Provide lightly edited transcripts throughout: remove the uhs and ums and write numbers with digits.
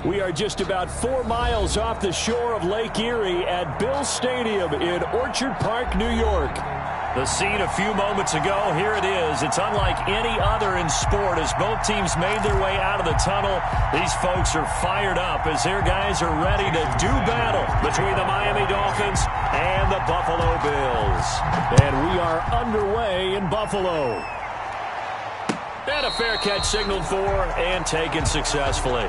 We are just about 4 miles off the shore of Lake Erie at Bill Stadium in Orchard Park, New York. The scene a few moments ago, here it is. It's unlike any other in sport as both teams made their way out of the tunnel. These folks are fired up as their guys are ready to do battle between the Miami Dolphins and the Buffalo Bills. And we are underway in Buffalo. And a fair catch signaled for and taken successfully.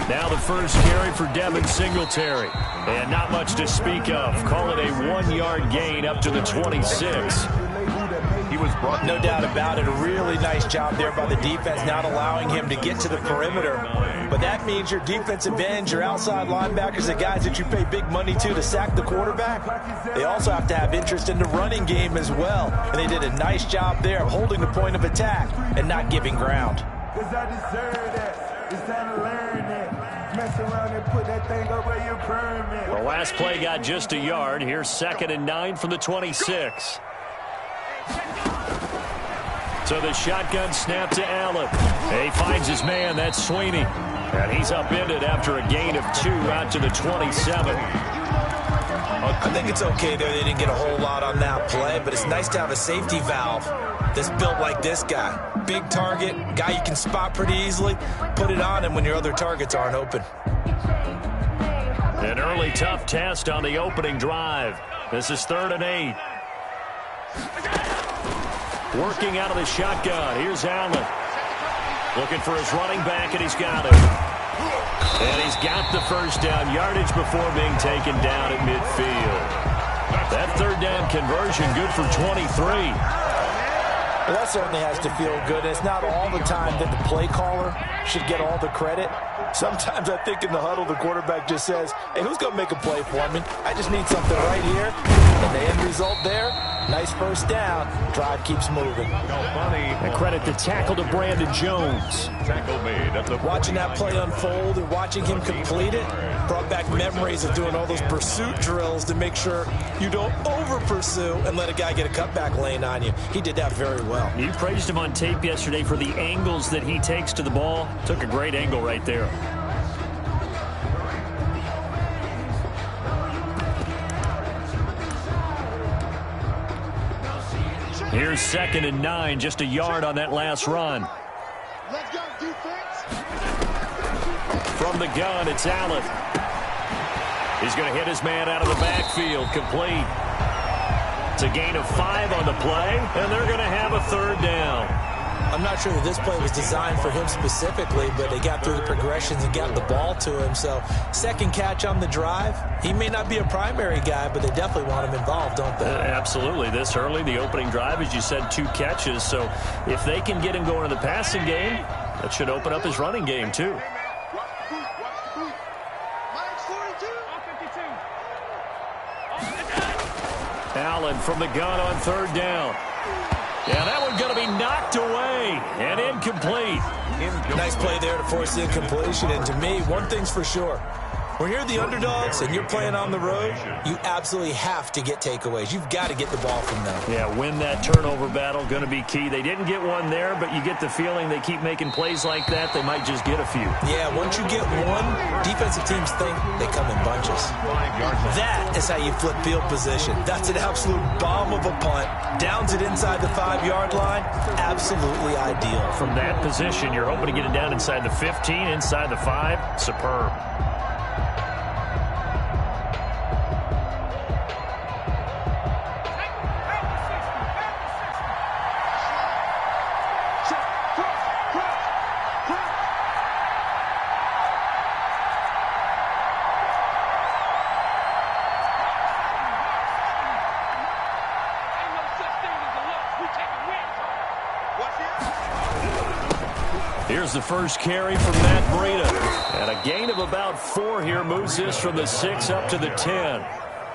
Now the first carry for Devin Singletary. And not much to speak of. Call it a 1-yard gain up to the 26. He was brought, no doubt about it. A really nice job there by the defense, not allowing him to get to the perimeter. But that means your defensive ends, your outside linebackers, the guys that you pay big money to sack the quarterback, they also have to have interest in the running game as well. And they did a nice job there of holding the point of attack and not giving ground. Because I deserve that. It's time to learn that. Mess around and put that thing over your permit. The last play got just a yard. Here's 2nd and 9 from the 26. So the shotgun snap to Allen. He finds his man. That's Sweeney. And he's upended after a gain of 2 out to the 27. I think it's okay there. They didn't get a whole lot on that play, but it's nice to have a safety valve that's built like this guy. Big target, guy you can spot pretty easily. Put it on him when your other targets aren't open. An early tough test on the opening drive. This is 3rd and 8. Working out of the shotgun. Here's Allen. Looking for his running back, and he's got it. And he's got the first down yardage before being taken down at midfield. That 3rd down conversion good for 23. Well, that certainly has to feel good. It's not all the time that the play caller should get all the credit. Sometimes I think in the huddle, the quarterback just says, hey, who's going to make a play for me? I just need something right here. And the end result there, nice first down. Drive keeps moving. And credit the tackle to Brandon Jones. Watching that play unfold and watching him complete it brought back memories of doing all those pursuit drills to make sure you don't over-pursue and let a guy get a cutback lane on you. He did that very well. You praised him on tape yesterday for the angles that he takes to the ball. Took a great angle right there. Here's 2nd and 9, just a yard on that last run. Let's go, defense. From the gun, it's Allen. He's going to hit his man out of the backfield, complete. It's a gain of 5 on the play, and they're going to have a 3rd down. I'm not sure that this play was designed for him specifically, but they got through the progressions and got the ball to him. So, 2nd catch on the drive. He may not be a primary guy, but they definitely want him involved, don't they? Absolutely. This early, the opening drive, as you said, 2 catches. So, if they can get him going in the passing game, that should open up his running game, too. Allen from the gun on 3rd down. Yeah, that one's going to be knocked away and incomplete. Nice play there to force the incompletion. And to me, one thing's for sure. When you're the underdogs and you're playing on the road, you absolutely have to get takeaways. You've got to get the ball from them. Yeah, win that turnover battle, going to be key. They didn't get one there, but you get the feeling they keep making plays like that, they might just get a few. Yeah, once you get one, defensive teams think they come in bunches. That is how you flip field position. That's an absolute bomb of a punt. Downs it inside the 5-yard line. Absolutely ideal. From that position, you're hoping to get it down inside the 15, inside the 5. Superb. Here's the first carry from Matt Breida. And a gain of about 4 here moves this from the 6 up to the 10.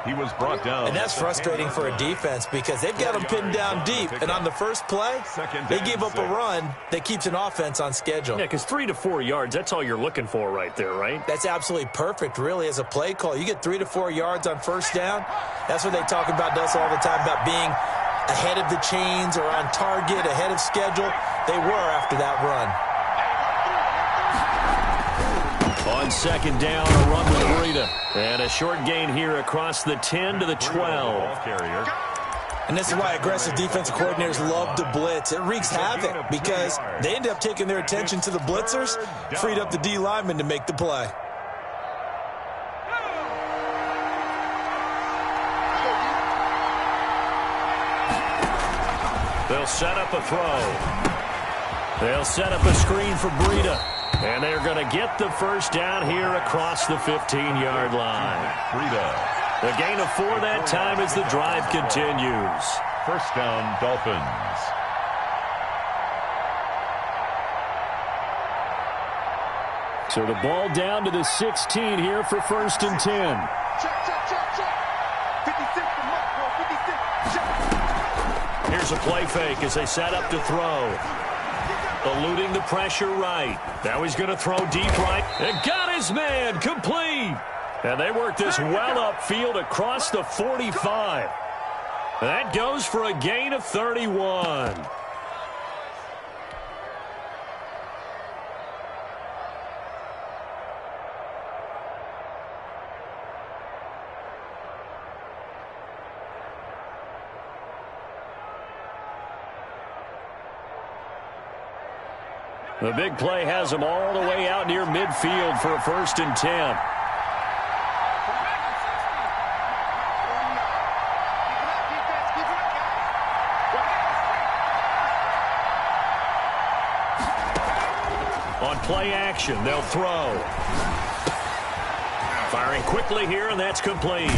He was brought down. And that's frustrating for a defense because they've got him pinned down deep. And on the first play, they gave up a run that keeps an offense on schedule. Yeah, because 3 to 4 yards, that's all you're looking for right there, right? That's absolutely perfect, really, as a play call. You get 3 to 4 yards on first down. That's what they talk about us all the time, about being ahead of the chains or on target, ahead of schedule. They were after that run. On second down, a run with Breida. And a short gain here across the 10 to the 12. And this is why aggressive defensive coordinators love to blitz. It wreaks havoc because they end up taking their attention to the blitzers, freed up the D lineman to make the play. They'll set up a throw. They'll set up a screen for Breida. And they're going to get the first down here across the 15-yard line. The gain of 4 that time as the drive continues. First down, Dolphins. So the ball down to the 16 here for first and 10. Check. 56 for Mark, bro. 56. Check. Here's a play fake as they set up to throw. Eluding the pressure right. Now he's going to throw deep right. And got his man complete. And they work this well upfield across the 45. That goes for a gain of 31. The big play has them all the way out near midfield for a first and 10. On play action, they'll throw. Firing quickly here, and that's complete.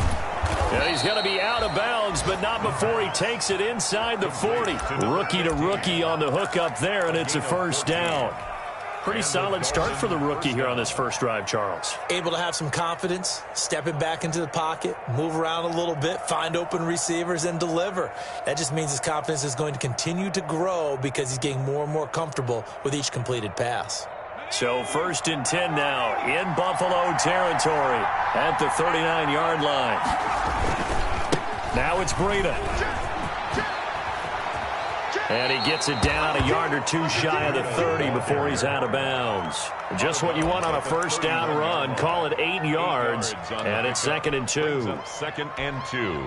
And he's going to be out of bounds, but not before he takes it inside the 40. Rookie to rookie on the hook up there, and it's a first down. Pretty solid start for the rookie here on this first drive, Charles. Able to have some confidence, stepping back into the pocket, move around a little bit, find open receivers, and deliver. That just means his confidence is going to continue to grow because he's getting more and more comfortable with each completed pass. So first and 10 now in Buffalo territory at the 39-yard line. Now it's Breida. And he gets it down a yard or 2 shy of the 30 before he's out of bounds. Just what you want on a first down run. Call it 8 yards, and it's second and 2. Second and 2.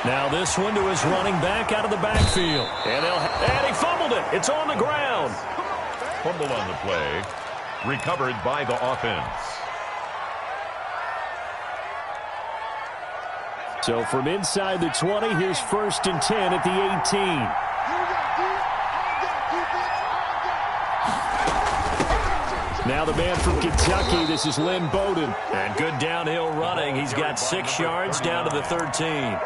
Now this one to his running back out of the backfield. And he fumbled it. It's on the ground. Fumble on the play. Recovered by the offense. So from inside the 20, here's first and 10 at the 18. Now the man from Kentucky, this is Lynn Bowden. And good downhill running. He's got 6 yards down to the 13.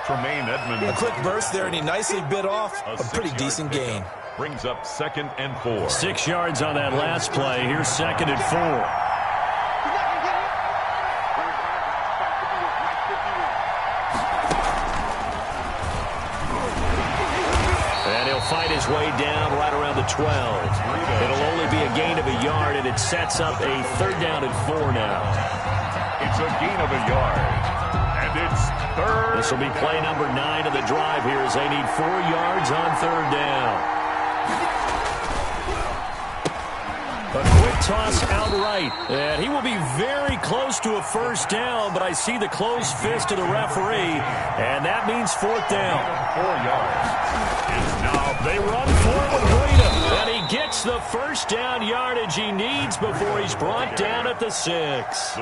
Tremaine Edmonds. A quick burst there, and he nicely bit off a pretty decent gain. Brings up second and 4. 6 yards on that last play. Here's second and 4. And he'll fight his way down right around the 12. It'll only be a gain of a yard, and it sets up a third down and 4 now. It's a gain of a yard. And it's third. This will be play number 9 of the drive here as they need 4 yards on third down. A quick toss outright. And he will be very close to a first down, but I see the closed fist of the referee, and that means 4th down. 4 yards. It's now they run forward with Breida, and he gets the first down yardage he needs before he's brought down at the 6.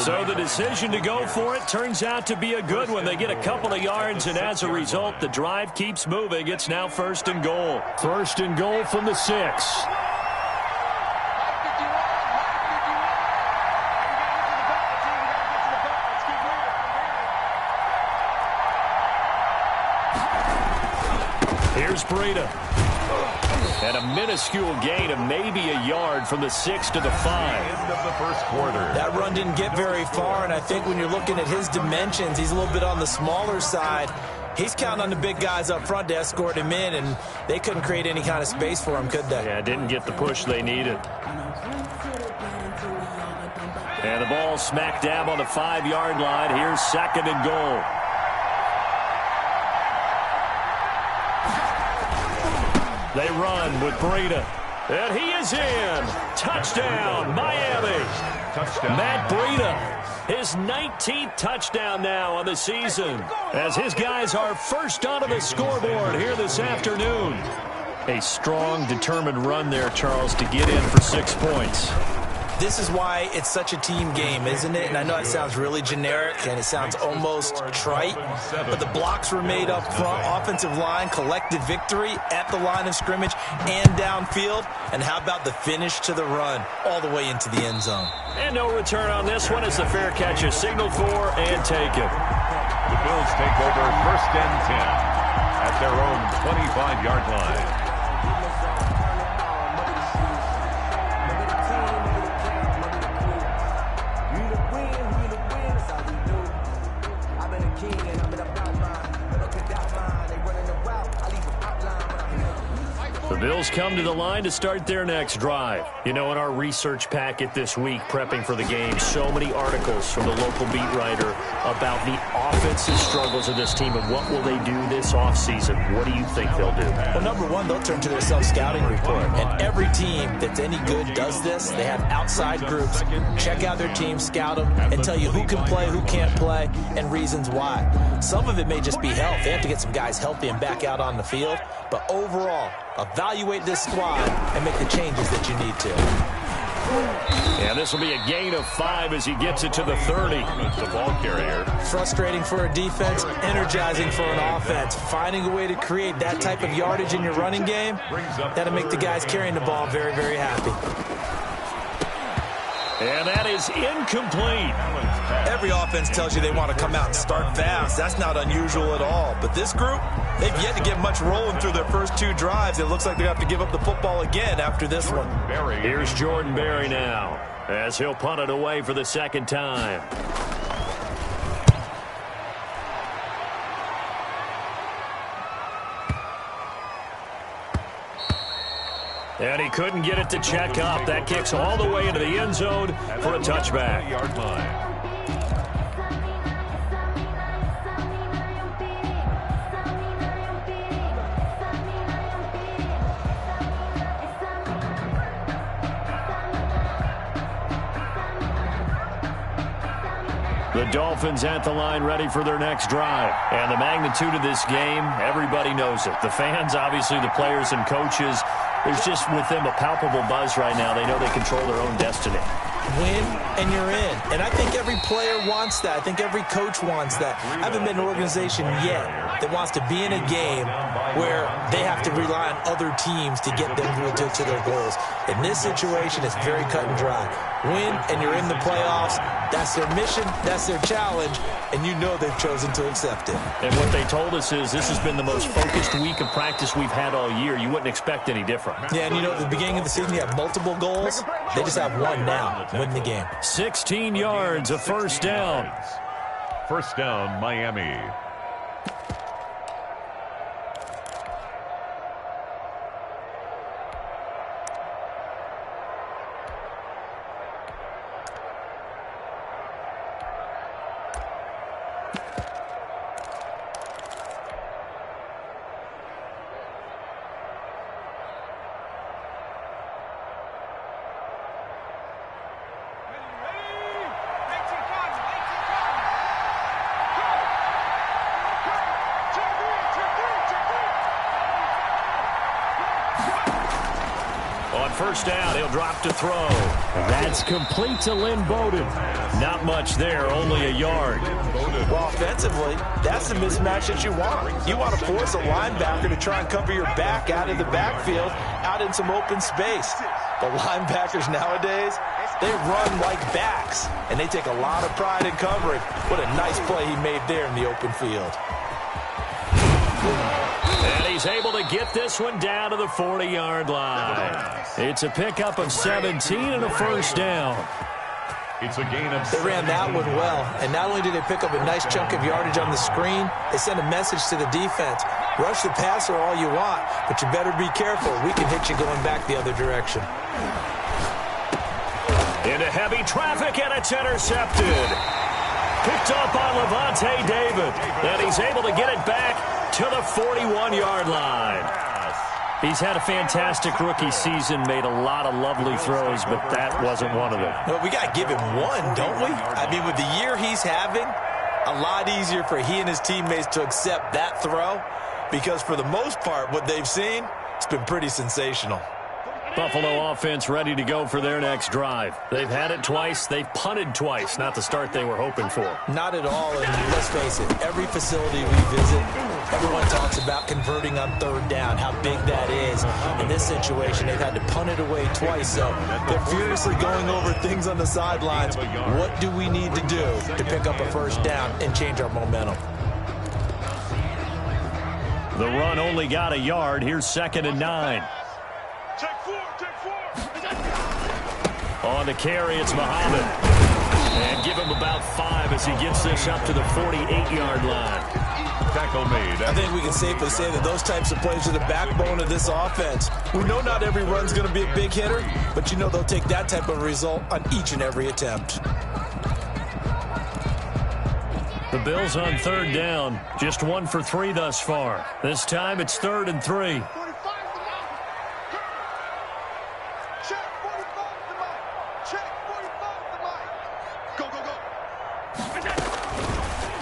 So the decision to go for it turns out to be a good one. They get a couple of yards, and as a result, the drive keeps moving. It's now 1st and goal. 1st and goal from the 6. Here's Breida. And a minuscule gain of maybe a yard from the 6 to the 5. End of the first quarter. That run didn't get very far, and I think when you're looking at his dimensions, he's a little bit on the smaller side. He's counting on the big guys up front to escort him in, and they couldn't create any kind of space for him, could they? Yeah, didn't get the push they needed. And the ball smack dab on the 5-yard line. Here's 2nd and goal. They run with Breida. And he is in. Touchdown, Miami. Touchdown. Matt Breida, his 19th touchdown now on the season, as his guys are first onto the scoreboard here this afternoon. A strong, determined run there, Charles, to get in for 6 points. This is why it's such a team game, isn't it? And I know it sounds really generic and it sounds almost trite, but the blocks were made up front. Offensive line collected victory at the line of scrimmage and downfield. And how about the finish to the run all the way into the end zone? And no return on this one as the fair catch is signaled for and taken. The Bills take over 1st and 10 at their own 25-yard line. The Bills come to the line to start their next drive. You know, in our research packet this week, prepping for the game, so many articles from the local beat writer about the offensive struggles of this team and what will they do this offseason. What do you think they'll do? Well, number one, they'll turn to their self-scouting report. And every team that's any good does this. They have outside groups. Check out their team, scout them, and tell you who can play, who can't play, and reasons why. Some of it may just be health. They have to get some guys healthy and back out on the field. But overall, evaluate this squad and make the changes that you need to. And this will be a gain of 5 as he gets it to the 30. The ball carrier. Frustrating for a defense, energizing for an offense. Finding a way to create that type of yardage in your running game, that'll make the guys carrying the ball very, very happy. And that is incomplete. Every offense tells you they want to come out and start fast. That's not unusual at all. But this group, they've yet to get much rolling through their first 2 drives. It looks like they have to give up the football again after this one. Here's Jordan Berry now as he'll punt it away for the 2nd time. And he couldn't get it to check up. That kicks all the way into the end zone for a touchback. Yard line. The Dolphins at the line ready for their next drive. And the magnitude of this game, everybody knows it. The fans, obviously the players and coaches, there's just with them a palpable buzz right now. They know they control their own destiny. Win and you're in. And I think every player wants that. I think every coach wants that. I haven't been an organization yet that wants to be in a game where they have to rely on other teams to get them to their goals. In this situation, it's very cut and dry. Win and you're in the playoffs. That's their mission. That's their challenge. And you know they've chosen to accept it. And what they told us is this has been the most focused week of practice we've had all year. You wouldn't expect any different. Yeah, and you know, at the beginning of the season, you have multiple goals. They just have one now. Win the game. 16 yards, a first down. First down, Miami. first down. He'll drop to throw. That's complete to Lynn Bowden. Not much there, only a yard. Well, offensively, that's the mismatch that you want. You want to force a linebacker to try and cover your back out of the backfield, out in some open space. The linebackers nowadays, they run like backs, and they take a lot of pride in covering. What a nice play he made there in the open field. And he's able to get this one down to the 40-yard line. It's a pickup of 17 and a first down. It's a gain of They ran that one well, and not only did they pick up a nice chunk of yardage on the screen, they sent a message to the defense. Rush the passer all you want, but you better be careful. We can hit you going back the other direction. Into heavy traffic, and it's intercepted. Picked up by Levante David, and he's able to get it back to the 41-yard line. He's had a fantastic rookie season, made a lot of lovely throws, but that wasn't one of them. Well, we got to give him one, don't we? I mean, with the year he's having, a lot easier for he and his teammates to accept that throw, because for the most part, what they've seen, it's been pretty sensational. Buffalo offense ready to go for their next drive. They've had it twice. They've punted twice. Not the start they were hoping for. Not at all, and let's face it, every facility we visit, everyone talks about converting on third down, how big that is. In this situation, they've had to punt it away twice, so they're furiously going over things on the sidelines. What do we need to do to pick up a first down and change our momentum? The run only got a yard. Here's 2nd and 9. On the carry, it's Muhammad. And give him about 5 as he gets this up to the 48-yard line. tackle made. I think we can safely say that those types of plays are the backbone of this offense. We know not every run's going to be a big hitter, but you know they'll take that type of result on each and every attempt. The Bills on 3rd down. Just 1 for 3 thus far. This time it's 3rd and 3.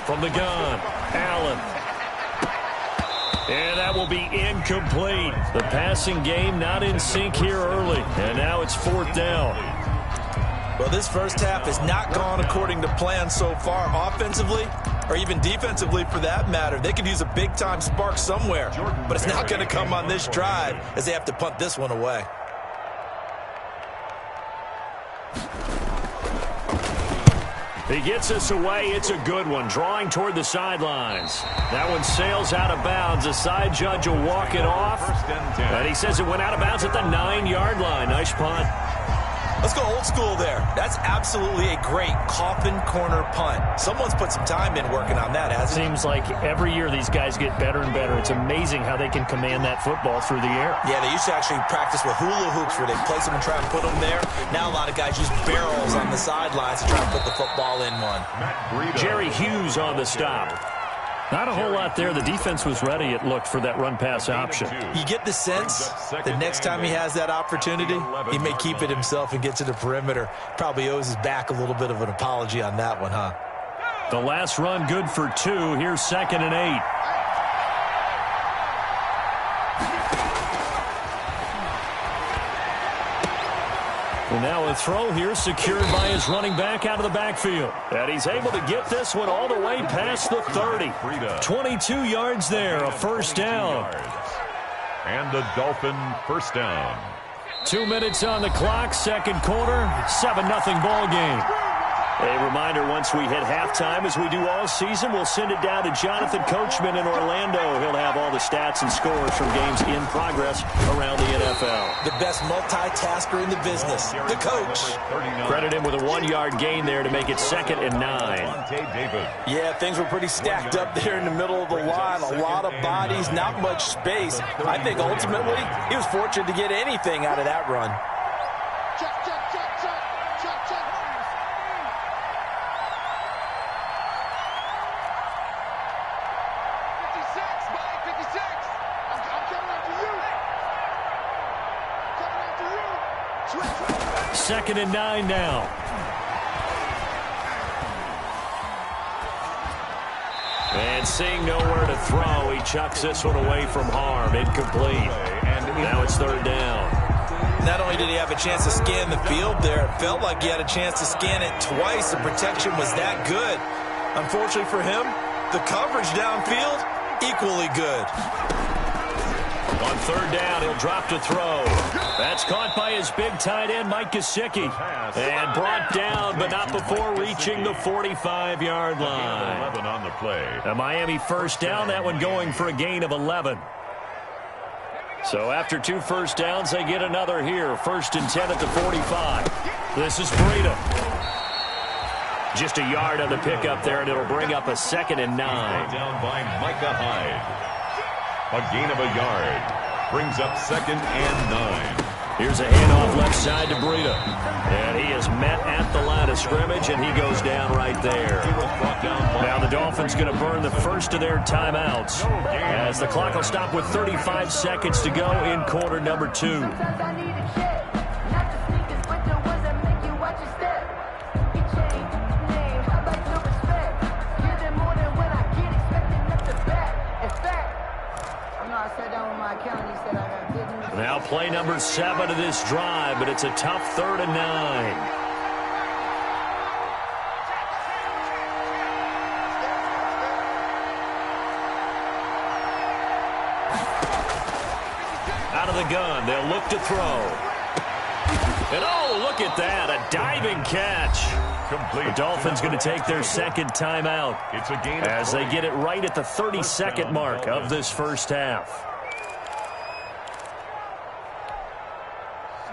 From the gun, Allen. And that will be incomplete. The passing game not in sync here early. And now it's 4th down. Well, this first half has not gone according to plan so far. Offensively, or even defensively for that matter, they could use a big-time spark somewhere. But it's not going to come on this drive as they have to punt this one away. He gets us away. It's a good one. Drawing toward the sidelines. That one sails out of bounds. The side judge will walk it off. And he says it went out of bounds at the 9-yard line. Nice punt. Let's go old school there. That's absolutely a great coffin corner punt. Someone's put some time in working on that, hasn't it? Seems like every year these guys get better and better. It's amazing how they can command that football through the air. Yeah, they used to actually practice with hula hoops where they place them and try and put them there. Now a lot of guys use barrels on the sidelines to try and put the football in one. Jerry Hughes on the stop. Not a whole lot there. The defense was ready, it looked, for that run-pass option. You get the sense that next time he has that opportunity, he may keep it himself and get to the perimeter. Probably owes his back a little bit of an apology on that one, huh? The last run good for 2. Here's 2nd and 8. And now a throw here secured by his running back out of the backfield. And he's able to get this one all the way past the 30. 22 yards there, a first down. And a Dolphin first down. 2 minutes on the clock, second quarter, 7-0 ball game. A reminder, once we hit halftime, as we do all season, we'll send it down to Jonathan Coachman in Orlando. He'll have all the stats and scores from games in progress around the NFL. The best multitasker in the business, the coach. Credit him with a 1-yard gain there to make it 2nd and 9. Yeah, things were pretty stacked up there in the middle of the line. A lot of bodies, not much space. I think ultimately he was fortunate to get anything out of that run. Second and 9 now. And seeing nowhere to throw, he chucks this one away from harm. Incomplete. And now it's 3rd down. Not only did he have a chance to scan the field there, it felt like he had a chance to scan it twice. The protection was that good. Unfortunately for him, the coverage downfield, equally good. On third down, he'll drop to throw. That's caught by his big tight end, Mike Gesicki. And brought down, but not before reaching the 45-yard line. 11 on the play. A Miami first down, that one going for a gain of 11. So after 2 first downs, they get another here. 1st and 10 at the 45. This is Breida. Just a yard on the pickup there, and it'll bring up a 2nd and 9. Down by Micah Hyde. A gain of a yard. Brings up 2nd and 9. Here's a handoff left side to Breida. And he is met at the line of scrimmage, and he goes down right there. Now the Dolphins going to burn the first of their timeouts as the clock will stop with 35 seconds to go in quarter number 2. Now play number 7 of this drive, but it's a tough 3rd and 9. Out of the gun, they'll look to throw. And oh, look at that, a diving catch. Complete. The Dolphins going to take their 2nd timeout It's a gain as they get it right at the 32nd mark of this first half.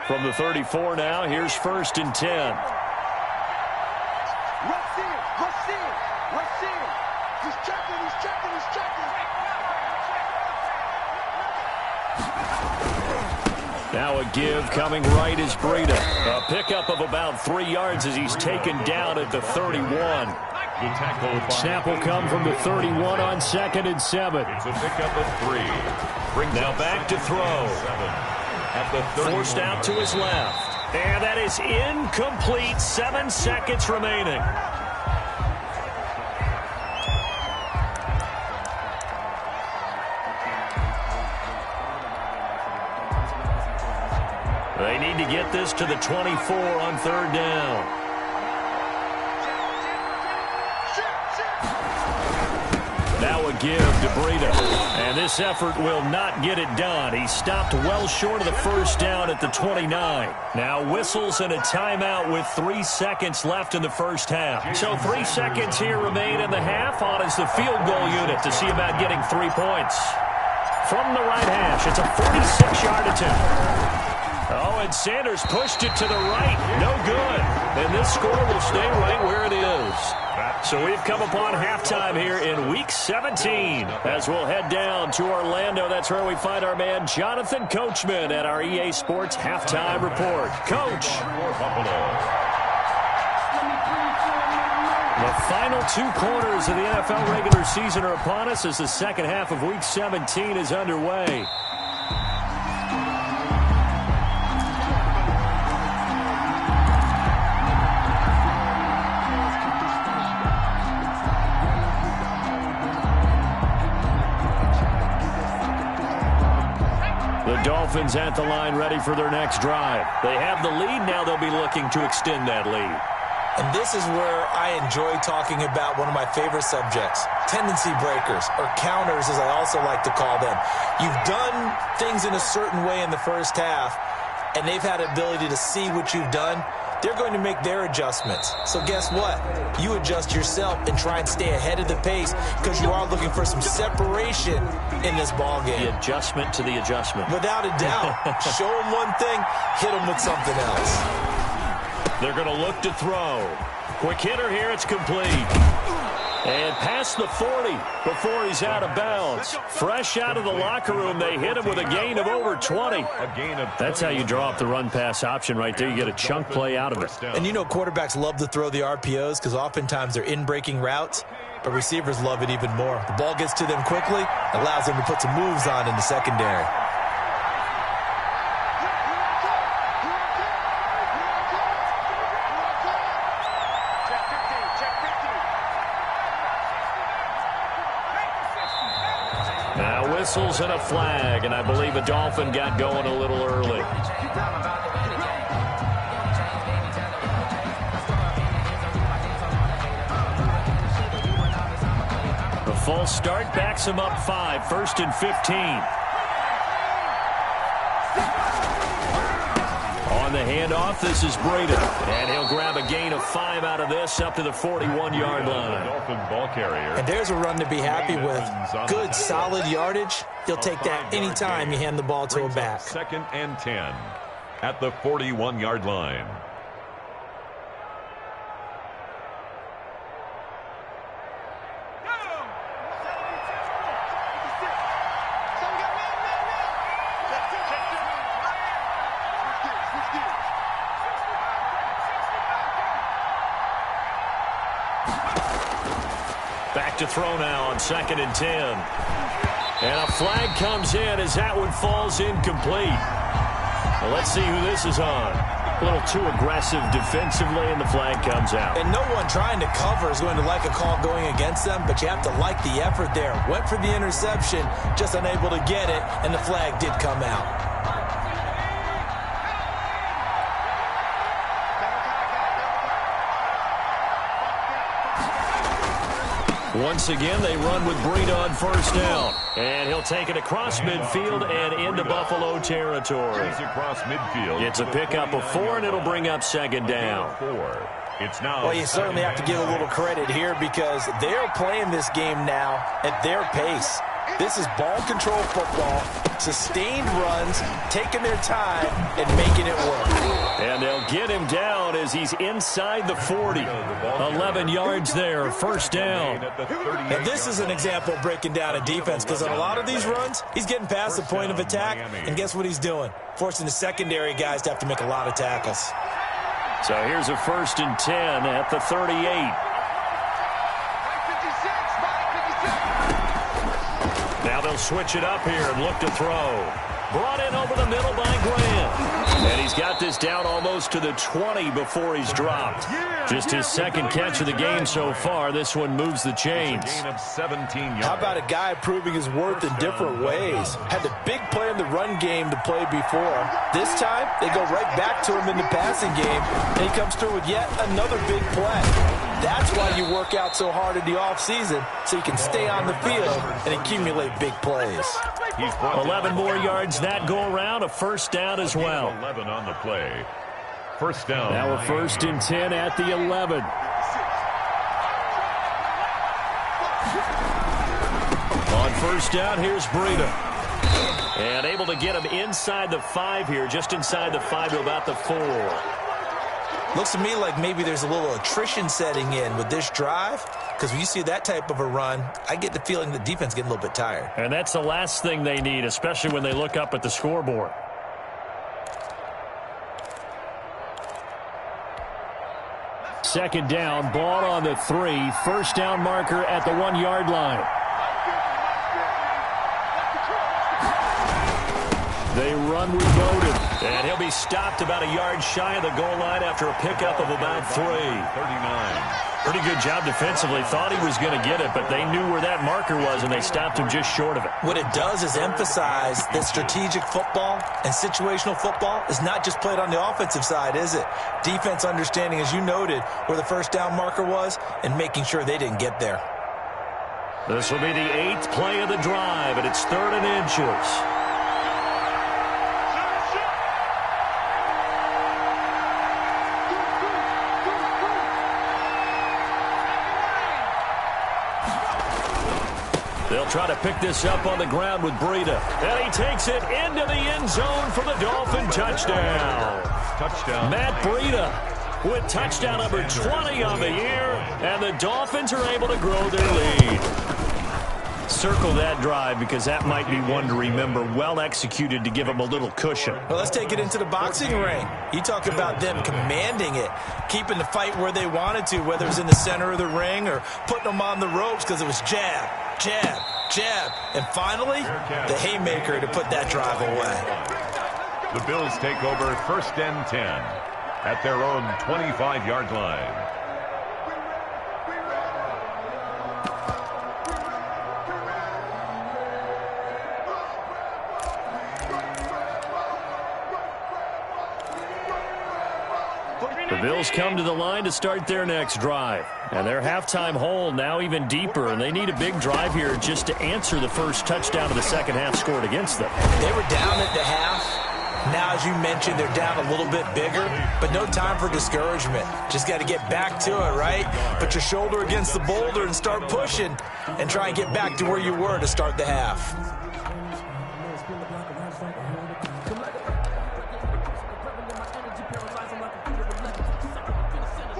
From the 34 now, here's 1st and 10. Rush in, rush in, rush in. He's checking, he's checking, he's checking. Now a give coming right is Breida. A pickup of about 3 yards as he's taken down at the 31. The tackle. Snap will come from the 31 on 2nd and 7. It's a pickup of 3. Brings Now up back to 2nd throw. and 7. At the 31. Forced out to his left. And that is incomplete. 7 seconds remaining. They need to get this to the 24 on 3rd down. Now a give to Breida. And this effort will not get it done. He stopped well short of the first down at the 29. Now whistles and a timeout with 3 seconds left in the first half. So 3 seconds here remain in the half. On is the field goal unit to see about getting 3 points. From the right hash, it's a 46-yard attempt. Oh, and Sanders pushed it to the right. No good. And this score will stay right where it is. So we've come upon halftime here in Week 17 as we'll head down to Orlando. That's where we find our man Jonathan Coachman at our EA Sports Halftime Report. Coach. The final 2 quarters of the NFL regular season are upon us as the second half of Week 17 is underway. The Dolphins at the line ready for their next drive. They have the lead. Now they'll be looking to extend that lead. And this is where I enjoy talking about one of my favorite subjects, tendency breakers, or counters as I also like to call them. You've done things in a certain way in the first half, and they've had an ability to see what you've done. They're going to make their adjustments. So guess what? You adjust yourself and try and stay ahead of the pace because you are looking for some separation in this ball game. The adjustment to the adjustment. Without a doubt. Show them one thing, hit them with something else. They're going to look to throw. Quick hitter here. It's complete. And past the 40 before he's out of bounds. Fresh out of the locker room, they hit him with a gain of over 20. That's how you draw up the run-pass option right there. You get a chunk play out of it. And you know quarterbacks love to throw the RPOs because oftentimes they're in-breaking routes, but receivers love it even more. The ball gets to them quickly, allows them to put some moves on in the secondary. Whistles and a flag, and I believe a Dolphin got going a little early. The false start backs him up 5, 1st and 15. On the handoff, this is Brady. And he'll grab a gain of 5 out of this up to the 41-yard line. Dolphin ball carrier. And there's a run to be happy with. Good, solid yardage. He'll take that anytime you hand the ball to a back. 2nd and 10 at the 41-yard line. Back to throw now on 2nd and 10. And a flag comes in as that one falls incomplete. Well, let's see who this is on. A little too aggressive defensively, and the flag comes out. And no one trying to cover is going to like a call going against them, but you have to like the effort there. Went for the interception, just unable to get it, and the flag did come out. Once again, they run with Breida on 1st down. And he'll take it across midfield and into Buffalo territory. Across midfield. It's a pickup of 4, and it'll bring up 2nd down. 4. It's now. Well, you certainly have to give a little credit here because they're playing this game now at their pace. This is ball control football, sustained runs, taking their time, and making it work. And they'll get him down as he's inside the 40. 11 yards there, 1st down. And this is an example of breaking down a defense because on a lot of these runs, he's getting past the point of attack, and guess what he's doing? Forcing the secondary guys to have to make a lot of tackles. So here's a 1st and 10 at the 38. Now they'll switch it up here and look to throw. Brought in over the middle by Graham. And he's got this down almost to the 20 before he's dropped. Just his 2nd catch of the game so far. This one moves the chains. Gain of 17 yards. How about a guy proving his worth in different ways? Had the big play in the run game to play before. This time, they go right back to him in the passing game, and he comes through with yet another big play. That's why you work out so hard in the offseason, so you can stay on the field and accumulate big plays. 11 more yards that go around, a 1st down as well. 11 on the play. 1st down. Now a 1st and 10 at the 11. On 1st down, here's Breida. And able to get him inside the 5 here, just inside the 5 to about the 4. Looks to me like maybe there's a little attrition setting in with this drive, because when you see that type of a run, I get the feeling the defense getting a little bit tired. And that's the last thing they need, especially when they look up at the scoreboard. Second down, ball on the 3. 1st down marker at the 1-yard line. They run with Bowden. And he'll be stopped about a yard shy of the goal line after a pickup of about 3. 39. Pretty good job defensively. Thought he was going to get it, but they knew where that marker was, and they stopped him just short of it. What it does is emphasize that strategic football and situational football is not just played on the offensive side, is it? Defense understanding, as you noted, where the 1st down marker was and making sure they didn't get there. This will be the 8th play of the drive, and it's 3rd and inches. They'll try to pick this up on the ground with Breida. And he takes it into the end zone for the Dolphin touchdown. Touchdown. Matt Breida with touchdown number 20 on the year. And the Dolphins are able to grow their lead. Circle that drive because that might be one to remember. Well executed to give them a little cushion. Well, let's take it into the boxing ring. You talk about them commanding it, keeping the fight where they wanted to, whether it was in the center of the ring or putting them on the ropes because it was jab, jab, jab. And finally, the haymaker to put that drive away. The Bills take over 1st and 10 at their own 25-yard line. Bills come to the line to start their next drive. And their halftime hole now even deeper, and they need a big drive here just to answer the first touchdown of the second half scored against them. They were down at the half. Now, as you mentioned, they're down a little bit bigger, but no time for discouragement. Just got to get back to it, right? Put your shoulder against the boulder and start pushing and try and get back to where you were to start the half.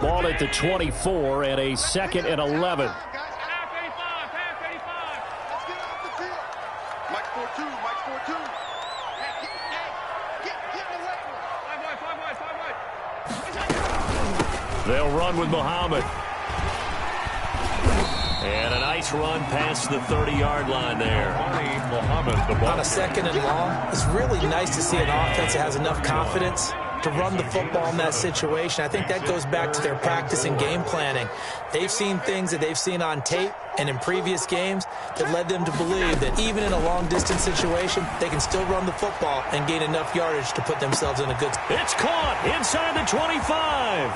Ball at the 24 and a 2nd and 11. They'll run with Muhammad. And a nice run past the 30-yard line there. On a 2nd and long, it's really nice to see an offense that has enough confidence to run the football in that situation. I think that goes back to their practice and game planning. They've seen things that they've seen on tape and in previous games that led them to believe that even in a long-distance situation, they can still run the football and gain enough yardage to put themselves in a good spot. It's caught inside the 25.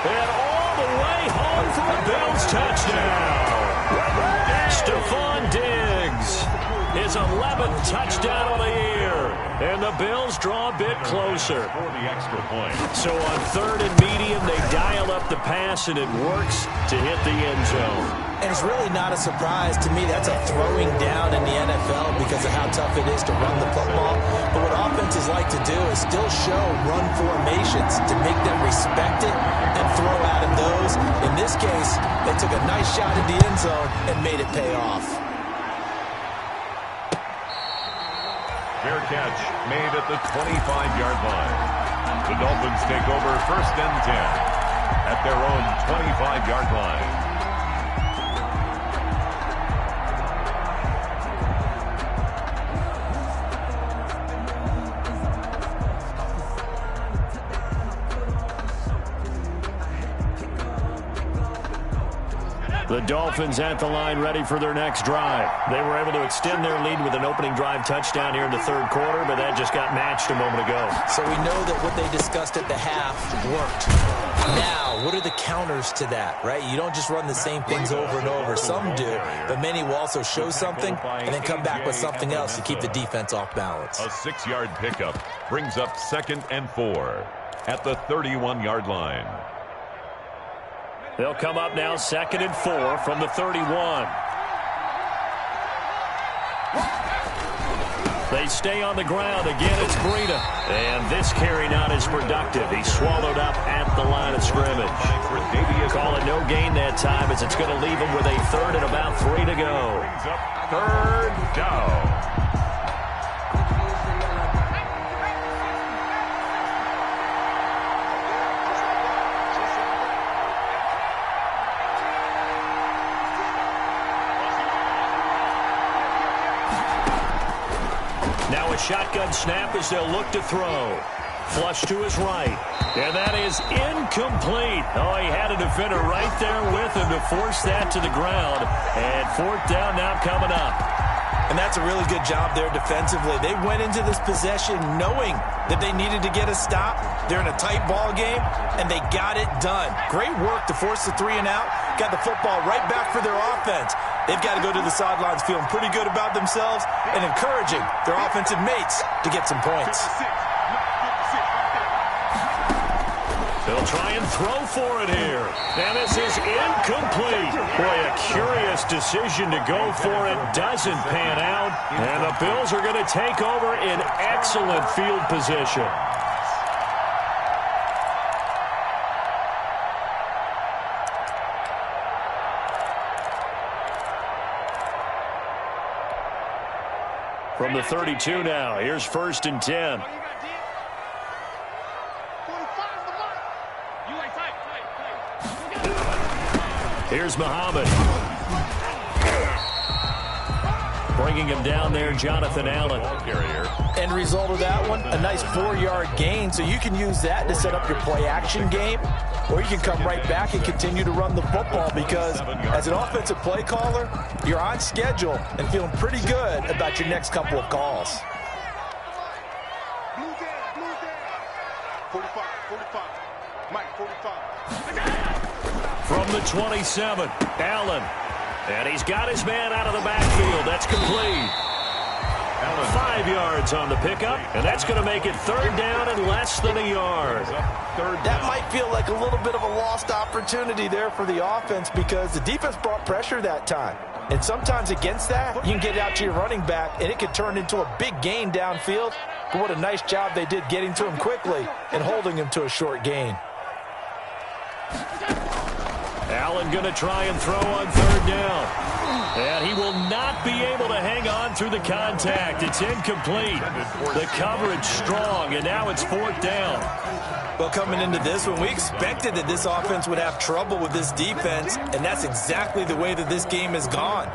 And all the way home for a Bills touchdown. Stephon Diggs, his 11th touchdown of the year. And the Bills draw a bit closer. So on 3rd and medium, they dial up the pass, and it works to hit the end zone. And it's really not a surprise to me. That's a throwing down in the NFL because of how tough it is to run the football. But what offenses like to do is still show run formations to make them respect it and throw out of those. In this case, they took a nice shot at the end zone and made it pay off. Fair catch made at the 25-yard line. The Dolphins take over 1st and 10 at their own 25-yard line. The Dolphins at the line ready for their next drive. They were able to extend their lead with an opening drive touchdown here in the 3rd quarter, but that just got matched a moment ago. So we know that what they discussed at the half worked. Now, what are the counters to that, right? You don't just run the same things over and over. Some do, but many will also show something and then come back with something else to keep the defense off balance. A 6-yard pickup brings up 2nd and 4 at the 31-yard line. They'll come up now 2nd and 4 from the 31. They stay on the ground. Again, it's Breida. And this carry not as productive. He's swallowed up at the line of scrimmage. Call it no gain that time as it's going to leave him with a 3rd and about 3 to go. 3rd down. Now a shotgun snap as they'll look to throw. Flush to his right. And that is incomplete. Oh, he had a defender right there with him to force that to the ground. And 4th down now coming up. And that's a really good job there defensively. They went into this possession knowing that they needed to get a stop. They're in a tight ball game, and they got it done. Great work to force the 3 and out. Got the football right back for their offense. They've got to go to the sidelines feeling pretty good about themselves and encouraging their offensive mates to get some points. They'll try and throw for it here. And this is incomplete. Boy, a curious decision to go for it. Doesn't pan out. And the Bills are going to take over in excellent field position. From the 32 now, here's 1st and 10. Here's Muhammad. Bringing him down there, Jonathan Allen. End result of that one, a nice 4-yard gain. So you can use that to set up your play-action game, or you can come right back and continue to run the football because as an offensive play caller, you're on schedule and feeling pretty good about your next couple of calls. Blue down, 45, 45. From the 27, Allen. And he's got his man out of the backfield. That's complete. 5 yards on the pickup, and that's going to make it third down and less than a yard. That might feel like a little bit of a lost opportunity there for the offense because the defense brought pressure that time. And sometimes against that, you can get out to your running back, and it could turn into a big gain downfield. But what a nice job they did getting to him quickly and holding him to a short gain. Allen going to try and throw on third down. And he will not be able to hang on through the contact. It's incomplete. The coverage strong, and now it's fourth down. Well, coming into this one, we expected that this offense would have trouble with this defense, and that's exactly the way that this game has gone.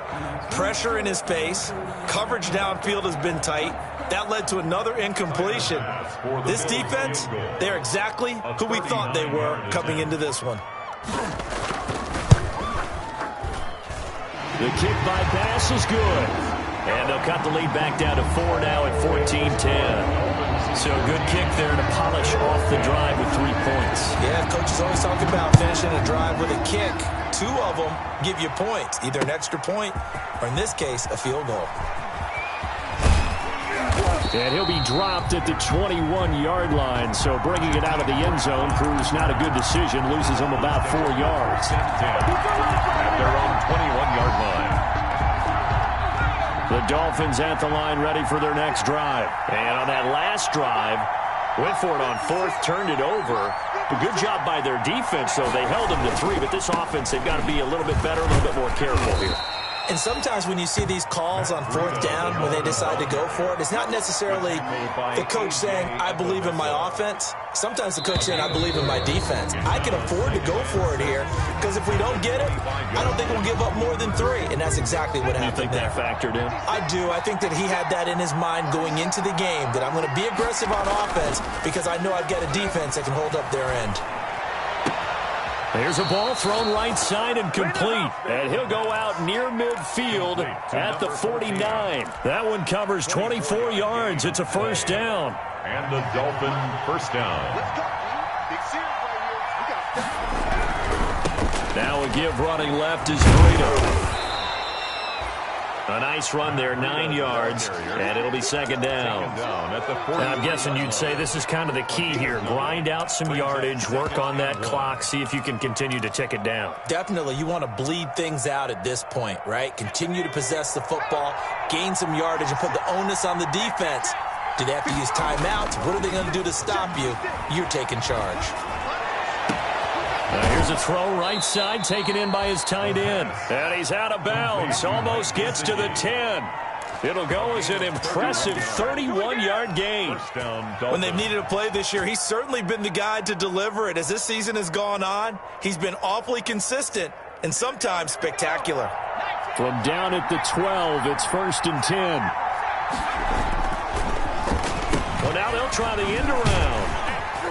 Pressure in his face. Coverage downfield has been tight. That led to another incompletion. This defense, they're exactly who we thought they were coming into this one. The kick by pass is good. And they'll cut the lead back down to 4 now at 14-10. So good kick there to polish off the drive with 3 points. Yeah, coach is always talking about finishing a drive with a kick. 2 of them give you points, either an extra point or, in this case, a field goal. And he'll be dropped at the 21-yard line. So bringing it out of the end zone proves not a good decision. Loses him about 4 yards. At their own 21-yard line. The Dolphins at the line ready for their next drive. And on that last drive, went for it on fourth, turned it over. A good job by their defense, though. They held them to 3, but this offense, they've got to be a little bit better, a little bit more careful here. And sometimes when you see these calls on fourth down, when they decide to go for it, it's not necessarily the coach saying, I believe in my offense. Sometimes the coach saying, I believe in my defense. I can afford to go for it here because if we don't get it, I don't think we'll give up more than 3. And that's exactly what happened. You think that factored in? I do. I think that he had that in his mind going into the game, that I'm going to be aggressive on offense because I know I've got a defense that can hold up their end. Here's a ball thrown right side and complete. And he'll go out near midfield at the 49. That one covers 24 yards. It's a first down. And the Dolphin first down. Now a give running left is Burrito. A nice run there, 9 yards, and it'll be second down. Now, I'm guessing you'd say this is kind of the key here. Grind out some yardage, work on that clock, see if you can continue to tick it down. Definitely. You want to bleed things out at this point, right? Continue to possess the football, gain some yardage, and put the onus on the defense. Do they have to use timeouts? What are they going to do to stop you? You're taking charge. Here's a throw right side, taken in by his tight end. And he's out of bounds, almost gets to the 10. It'll go as an impressive 31-yard gain. When they've needed a play this year, he's certainly been the guy to deliver it. As this season has gone on, he's been awfully consistent and sometimes spectacular. From down at the 12, it's 1st and 10. Well, now they'll try the end around.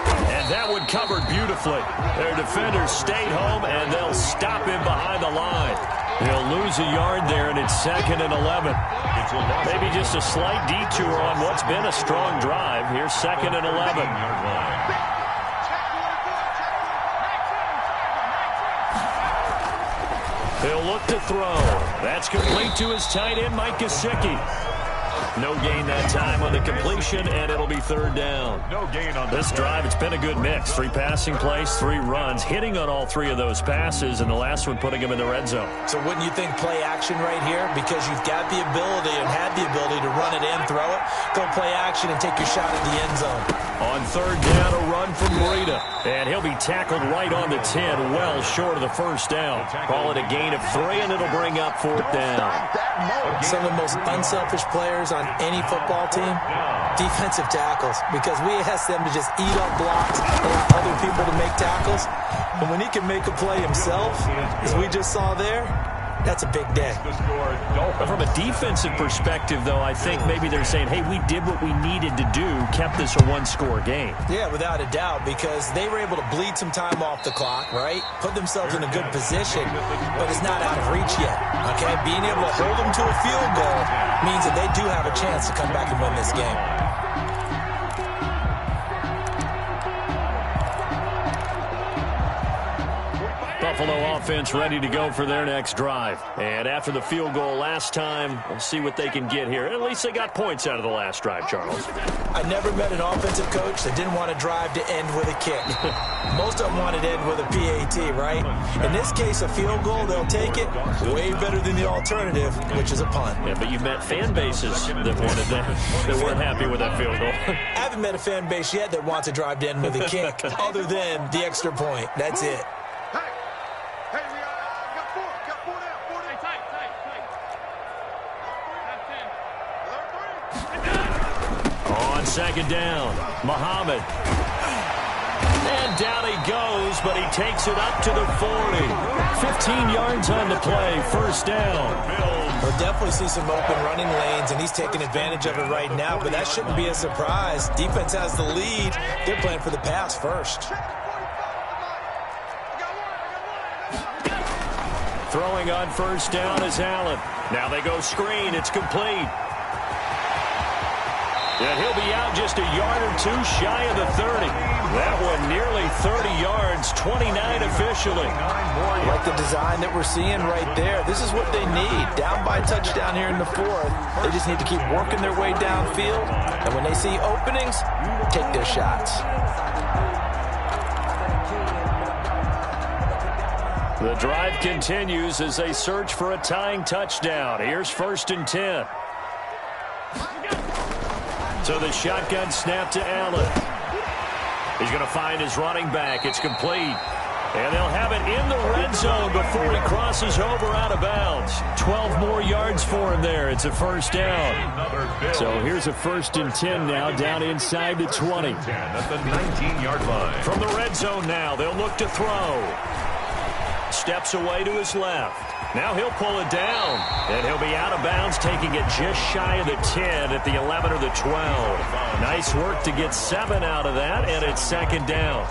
And that one covered beautifully. Their defenders stayed home, and they'll stop him behind the line. He'll lose a yard there, and it's 2nd and 11. Maybe just a slight detour on what's been a strong drive. Here's 2nd and 11. He'll look to throw. That's complete to his tight end, Mike Gesicki. No gain that time on the completion, and it'll be 3rd down. No gain on this drive. It's been a good mix. 3 passing plays, 3 runs, hitting on all 3 of those passes, and the last one putting him in the red zone. So wouldn't you think play action right here? Because you've got the ability and had the ability to run it and throw it. Go play action and take your shot at the end zone. On 3rd down, a run from Breida. And he'll be tackled right on the 10, well short of the first down. Call it a gain of 3, and it'll bring up 4th down. Some of the most unselfish players on any football team, defensive tackles, because we ask them to just eat up blocks, allow other people to make tackles. And when he can make a play himself, as we just saw there, that's a big day. From a defensive perspective, though, I think maybe they're saying, hey, we did what we needed to do, kept this a 1-score game. Yeah, without a doubt, because they were able to bleed some time off the clock, right? Put themselves in a good position, but it's not out of reach yet, okay? Being able to hold them to a field goal means that they do have a chance to come back and win this game. Buffalo offense ready to go for their next drive. And after the field goal last time, we'll see what they can get here. At least they got points out of the last drive, Charles. I never met an offensive coach that didn't want to drive to end with a kick. Most of them wanted to end with a PAT, right? In this case, a field goal, they'll take it. Way better than the alternative, which is a punt. Yeah, but you've met fan bases that wanted that, that weren't happy with that field goal. I haven't met a fan base yet that wants to drive to end with a kick, other than the extra point. That's it. Hey, we got four down. Hey, tight. On second down, Muhammad. And down he goes, but he takes it up to the 40. 15 yards on the play, first down. We'll definitely see some open running lanes, and he's taking advantage of it right now, but that shouldn't be a surprise. Defense has the lead. They're playing for the pass first. Throwing on first down is Allen. Now they go screen. It's complete. And he'll be out just a yard or two shy of the 30. That one nearly 30 yards, 29 officially. Like the design that we're seeing right there. This is what they need. Down by a touchdown here in the fourth. They just need to keep working their way downfield. And when they see openings, take their shots. The drive continues as they search for a tying touchdown. Here's first and 10. So the shotgun snap to Allen. He's going to find his running back. It's complete. And they'll have it in the red zone before he crosses over out of bounds. 12 more yards for him there. It's a first down. So here's a first and 10 now, down inside the 20. At the 19-yard line. From the red zone now, they'll look to throw. Steps away to his left. Now he'll pull it down, and he'll be out of bounds, taking it just shy of the 10 at the 11 or the 12. Nice work to get 7 out of that, and it's second down.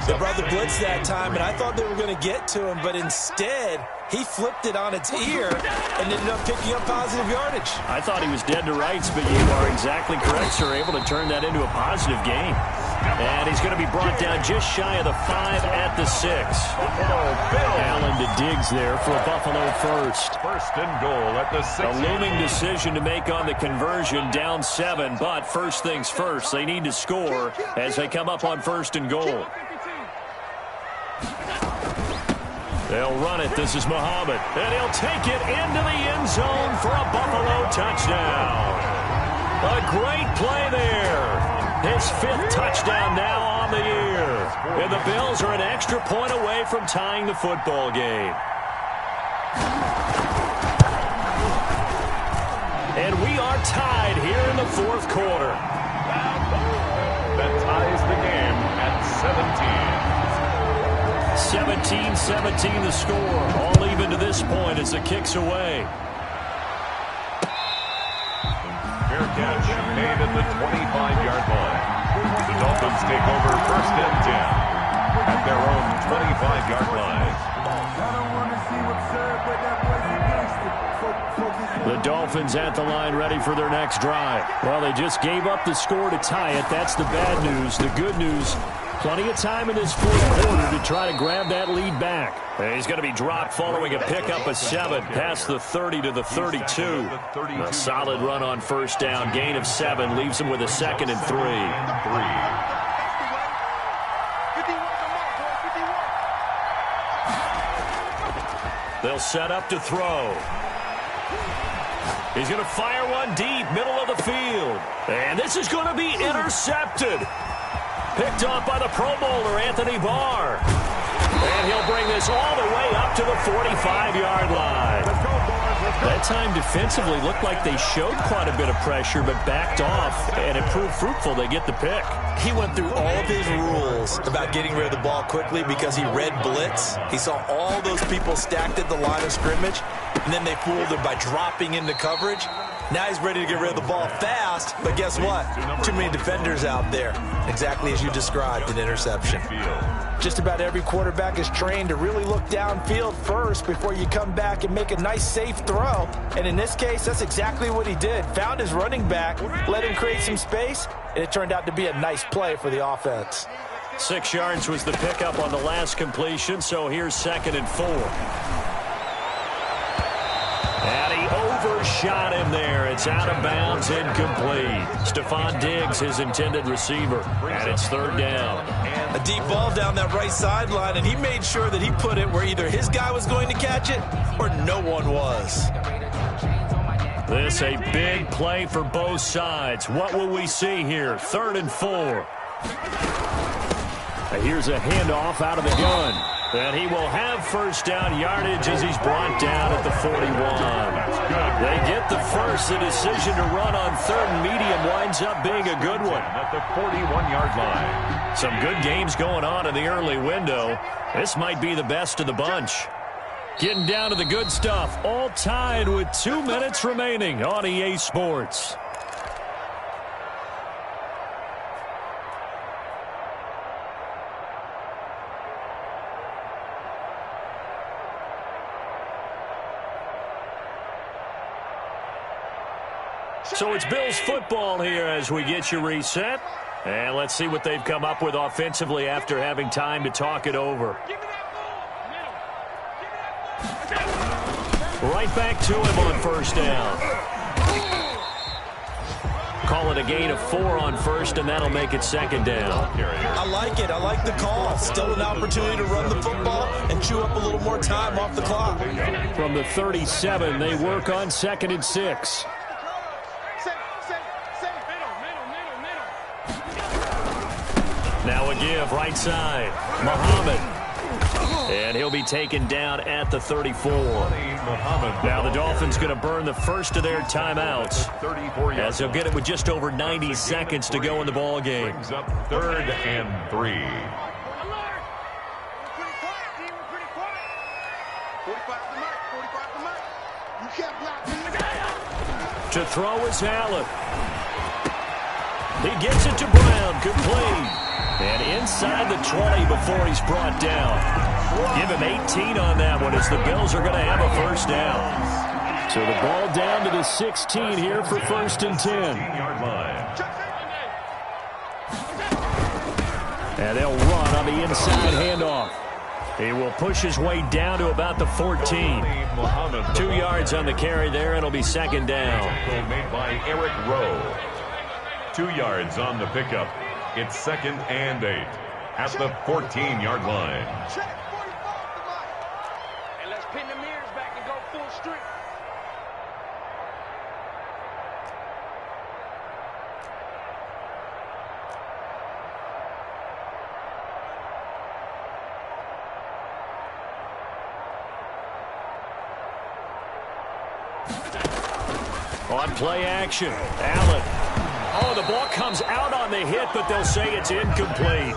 They brought the blitz that time, and I thought they were going to get to him, but instead, he flipped it on its ear and ended up picking up positive yardage. I thought he was dead to rights, but you are exactly correct, sir, able to turn that into a positive gain. And he's going to be brought down just shy of the 5 at the 6. Allen to Diggs there for Buffalo first. First and goal at the 6. A looming decision to make on the conversion, down 7. But first things first, they need to score as they come up on first and goal. They'll run it. This is Muhammad. And he'll take it into the end zone for a Buffalo touchdown. A great play there. His 5th touchdown now on the year. And the Bills are an extra point away from tying the football game. And we are tied here in the fourth quarter. That ties the game at 17. 17-17 the score. All even to this point as the kick's away. Fair catch made at the 25-yard line. The Dolphins take over first and 10 at their own 25-yard line. The Dolphins at the line ready for their next drive. Well, they just gave up the score to tie it. That's the bad news. The good news, plenty of time in this fourth quarter to try to grab that lead back. And he's going to be dropped following a pickup of 7 past the 30 to the 32. A solid run on first down. Gain of 7 leaves him with a 2nd and 3. They'll set up to throw. He's going to fire one deep, middle of the field. And this is going to be intercepted. Picked off by the Pro Bowler, Anthony Barr. And he'll bring this all the way up to the 45-yard line. That time defensively looked like they showed quite a bit of pressure, but backed off, and it proved fruitful. They get the pick. He went through all of his rules about getting rid of the ball quickly because he read blitz. He saw all those people stacked at the line of scrimmage, and then they fooled him by dropping into coverage. Now he's ready to get rid of the ball fast, but guess what? Too many defenders out there. Exactly as you described, an interception. Just about every quarterback is trained to really look downfield first before you come back and make a nice, safe throw. And in this case, that's exactly what he did. Found his running back, let him create some space, and it turned out to be a nice play for the offense. 6 yards was the pickup on the last completion, so here's 2nd and 4. And he overshot him there. It's out of bounds, incomplete. Stephon Diggs, his intended receiver, and it's 3rd down. A deep ball down that right sideline, and he made sure that he put it where either his guy was going to catch it or no one was. This a big play for both sides. What will we see here? 3rd and 4. Here's a handoff out of the gun. And he will have 1st down yardage as he's brought down at the 41. They get the first. The decision to run on 3rd and medium winds up being a good one. At the 41-yard line. Some good games going on in the early window. This might be the best of the bunch. Getting down to the good stuff. All tied with 2 minutes remaining on EA Sports. So it's Bills football here as we get you reset. And let's see what they've come up with offensively after having time to talk it over. Right back to him on 1st down. Call it a gain of 4 on 1st, and that'll make it 2nd down. I like it. I like the call. Still an opportunity to run the football and chew up a little more time off the clock. From the 37, they work on 2nd and 6. Now a give, right side. Muhammad. And he'll be taken down at the 34. Now the Dolphins going to burn the first of their timeouts, as they'll get it with just over 90 seconds to go in the ball game. Brings up 3rd and 3. To throw is Allen. He gets it to Brown, complete. And inside the 20 before he's brought down. Give him 18 on that one as the Bills are going to have a 1st down. So the ball down to the 16 here for 1st and 10. And they'll run on the inside handoff. He will push his way down to about the 14. 2 yards on the carry there. It'll be 2nd down. Made by Eric Rowe. 2 yards on the pickup. It's 2nd and 8 at the 14-yard line. And let's pin the mirrors back and go full strength. On play action, Allen. Oh, the ball comes out on the hit, but they'll say it's incomplete.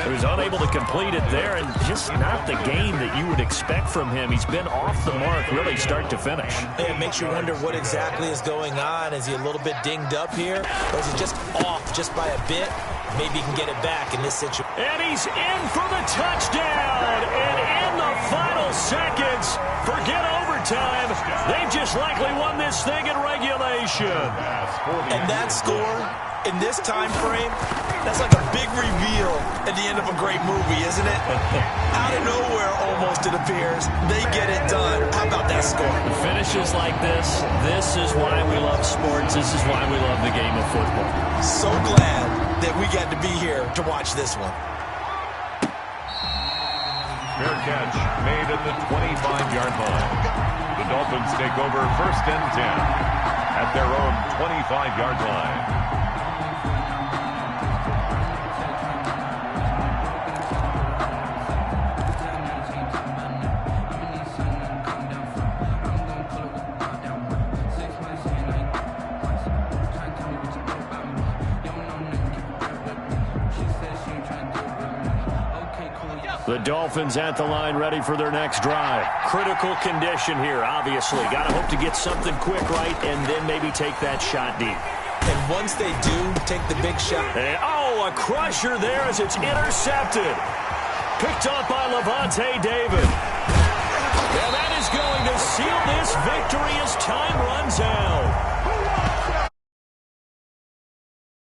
He was unable to complete it there, and just not the game that you would expect from him. He's been off the mark, really start to finish. It makes you wonder what exactly is going on. Is he a little bit dinged up here, or is he just off just by a bit? Maybe he can get it back in this situation. And he's in for the touchdown. And in the final seconds, forget overtime. They've just likely won this thing in regulation. And that score in this time frame, that's like a big reveal at the end of a great movie, isn't it? Out of nowhere, almost, it appears. They get it done. How about that score? Finishes like this is why we love sports. This is why we love the game of football. So glad that we got to be here to watch this one. Fair catch made at the 25-yard line. The Dolphins take over 1st and 10 at their own 25-yard line. The Dolphins at the line ready for their next drive. Critical condition here, obviously. Got to hope to get something quick right and then maybe take that shot deep. And once they do take the big shot. And, a crusher there as it's intercepted. Picked up by Levante David. And that is going to seal this victory as time runs out.